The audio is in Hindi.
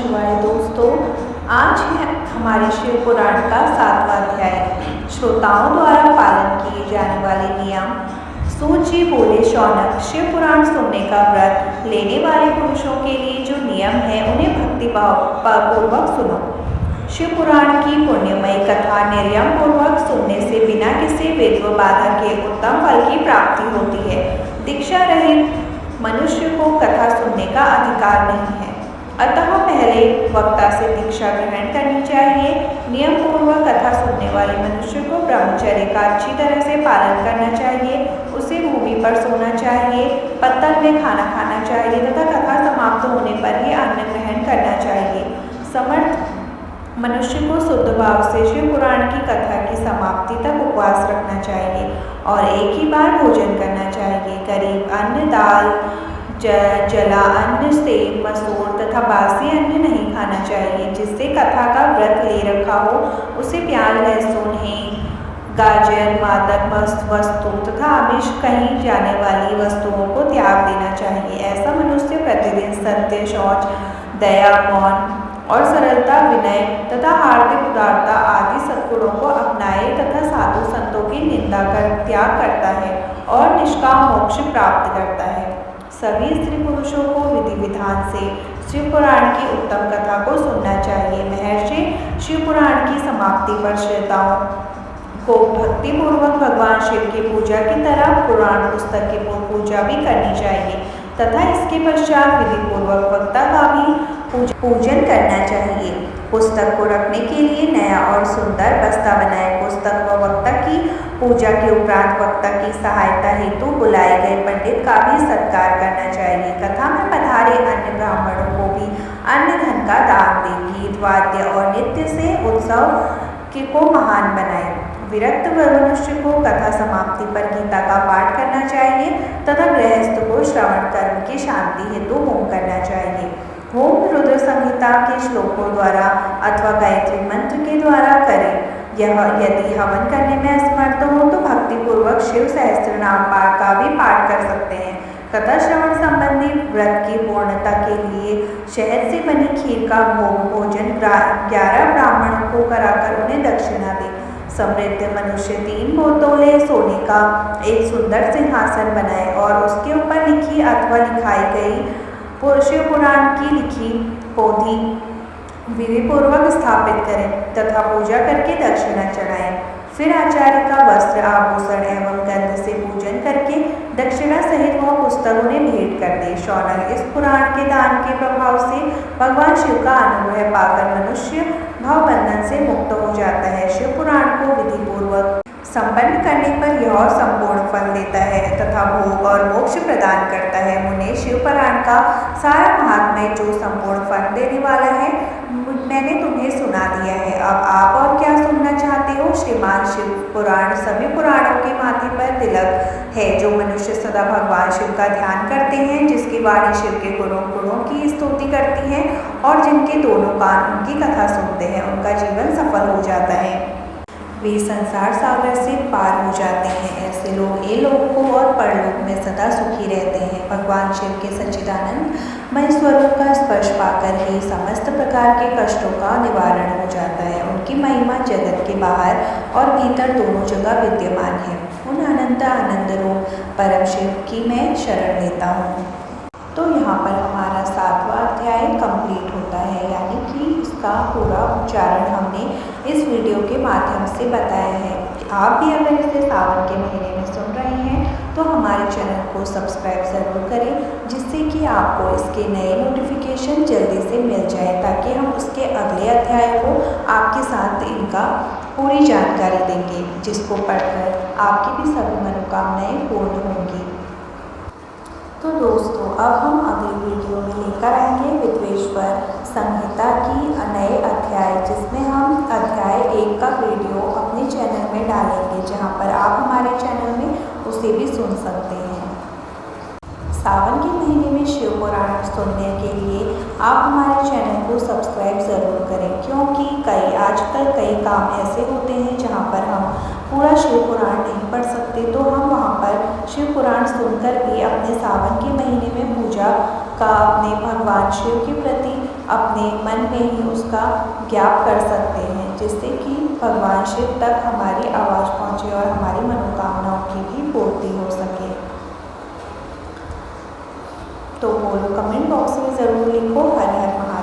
शिवाय दोस्तों, आज है हमारे शिव पुराण का 7वां अध्याय। श्रोताओं द्वारा पालन किए जाने वाले नियम। सूत जी बोले, शौनक, शिव पुराण सुनने का व्रत लेने वाले पुरुषों के लिए जो नियम है उन्हें भक्ति पूर्वक सुनो। शिव पुराण की पुण्यमयी कथा निर्यम पूर्वक सुनने से बिना किसी विघ्न बाधा के उत्तम फल की प्राप्ति होती है। दीक्षा रहित मनुष्य को कथा सुनने का अधिकार नहीं है, अतः पहले वक्ता से दीक्षा ग्रहण करनी चाहिए। नियम पूर्वक कथा सुनने वाले मनुष्य को ब्रह्मचर्य का अच्छी तरह से पालन करना चाहिए। उसे भूमि पर सोना चाहिए, पत्तल में खाना खाना चाहिए तथा कथा समाप्त होने पर ही अन्न ग्रहण करना चाहिए। समर्थ मनुष्य को शुद्ध भाव से शिव पुराण की कथा की समाप्ति तक उपवास रखना चाहिए और एक ही बार भोजन करना चाहिए। गरीब अन्न, दाल, जला अन्न, सेब, मसूर तथा बासी अन्न नहीं खाना चाहिए। जिससे कथा का व्रत ले रखा हो उसे प्याज, लहसुन, हींग, गाजर, मादक वस्तु तथा आमिष कहीं जाने वाली वस्तुओं को त्याग देना चाहिए। ऐसा मनुष्य प्रतिदिन सत्य, शौच, दया, मौन और सरलता, विनय तथा हार्दिक उदारता आदि सद्गुणों को अपनाए तथा साधु संतों की निंदा कर त्याग करता है और निष्काम मोक्ष प्राप्त करता है। सभी स्त्री पुरुषों को विधि विधान से शिव पुराण की उत्तम कथा को सुनना चाहिए। महर्षि शिव पुराण की समाप्ति पर श्रोताओं को भक्ति पूर्वक भगवान शिव की पूजा की तरह पुराण पुस्तक की पूजा भी करनी चाहिए तथा इसके पश्चात विधि पूर्वक वक्ता का भी पूजन करना चाहिए। पुस्तक को रखने के लिए नया और सुंदर बस्ता बनाए। पुस्तक व वक्ता की पूजा के उपरांत वक्ता की सहायता हेतु बुलाए गए पंडित का भी सत्कार करना चाहिए। कथा में पधारे अन्य ब्राह्मणों को भी अन्य धन का दान दे। गीत, वाद्य और नृत्य से उत्सव को महान बनाए। विरक्त मनुष्य को कथा समाप्ति पर गीता का पाठ करना चाहिए तथा गृहस्थ को श्रवण कर्म की शांति हेतु होम करना चाहिए। होम रुद्र संहिता के श्लोकों द्वारा अथवा गायत्री मंत्र के द्वारा करें। यह यदि हवन करने में असमर्थ हो तो भक्ति पूर्वक शिव सहस्त्रनाम पाठ का भी पाठ कर सकते हैं। कथा श्रवण संबंधी व्रत की पूर्णता के लिए शहद से बनी खीर का भोजन 11 ब्राह्मणों को कराकर उन्हें दक्षिणा दे। समृद्ध मनुष्य 3 बोतोले सोने का एक सुंदर सिंहासन बनाए और उसके ऊपर लिखी अथवा लिखाई गई शिव पुराण की लिखी पोथी विधि पूर्वक स्थापित करें तथा पूजा करके दक्षिणा चढ़ाएं। फिर आचार्य का वस्त्र, आभूषण एवं गंध से पूजन करके दक्षिणा सहित वह पुस्तक उन्हें भेंट कर दे। शौनक, इस पुराण के दान के प्रभाव से भगवान शिव का अनुग्रह पाकर मनुष्य भवबंधन से मुक्त हो जाता है। शिव पुराण को विधि पूर्वक संपन्न करने पर यह संपूर्ण फल देता है तथा भोग और मोक्ष प्रदान करता है। मुने, शिव पुराण का सारा महात्म्य जो संपूर्ण फल देने वाला है मैंने तुम्हें सुना दिया है। अब आप और क्या सुनना चाहते हो? श्रीमान शिव पुराण सभी पुराणों के माथे पर तिलक है। जो मनुष्य सदा भगवान शिव का ध्यान करते हैं, जिसकी वाणी शिव के गुणों की स्तुति करती है और जिनके दोनों कान उनकी कथा सुनते हैं, उनका जीवन सफल हो जाता है। वे संसार सागर से पार हो जाते हैं। ऐसे लोग लोक को और परलोक में सदा सुखी रहते हैं। भगवान शिव के सच्चिदानंद मय स्वरूप का स्पर्श पाकर ही समस्त प्रकार के कष्टों का निवारण हो जाता है। उनकी महिमा जगत के बाहर और भीतर दोनों जगह विद्यमान है। उन अनंत आनंद रूप परम शिव की मैं शरण लेता हूँ। तो यहाँ पर हमारा 7वां अध्याय कंप्लीट होता है, यानी कि इसका पूरा उच्चारण हमने इस वीडियो के माध्यम से बताया है। आप भी अगर इसे सावन के महीने में सुन रहे हैं तो हमारे चैनल को सब्सक्राइब ज़रूर करें, जिससे कि आपको इसके नए नोटिफिकेशन जल्दी से मिल जाए, ताकि हम उसके अगले अध्याय को आपके साथ इनका पूरी जानकारी देंगे, जिसको पढ़कर आपकी भी सभी मनोकामनाएँ पूर्ण होंगी। तो दोस्तों, अब हम अगली वीडियो में लेकर आएंगे विद्वेश्वर संहिता की नए अध्याय, जिसमें हम अध्याय 1 का वीडियो अपने चैनल में डालेंगे, जहां पर आप हमारे चैनल में उसे भी सुन सकते हैं। सावन के महीने में शिव पुराण सुनने के लिए आप हमारे चैनल को सब्सक्राइब ज़रूर करें, क्योंकि आजकल कई काम ऐसे होते हैं जहां पर हम पूरा शिव पुराण नहीं पढ़ सकते, तो हम वहां पर शिव पुराण सुनकर भी अपने सावन के महीने में पूजा का अपने भगवान शिव के प्रति अपने मन में ही उसका ज्ञाप कर सकते हैं, जिससे कि भगवान शिव तक हमारी आवाज़ पहुँचे और हमारी मनोकामनाओं की भी पूर्ति हो सके। तो बोलो, कमेंट बॉक्स में ज़रूर लिखो। हर हर महादेव।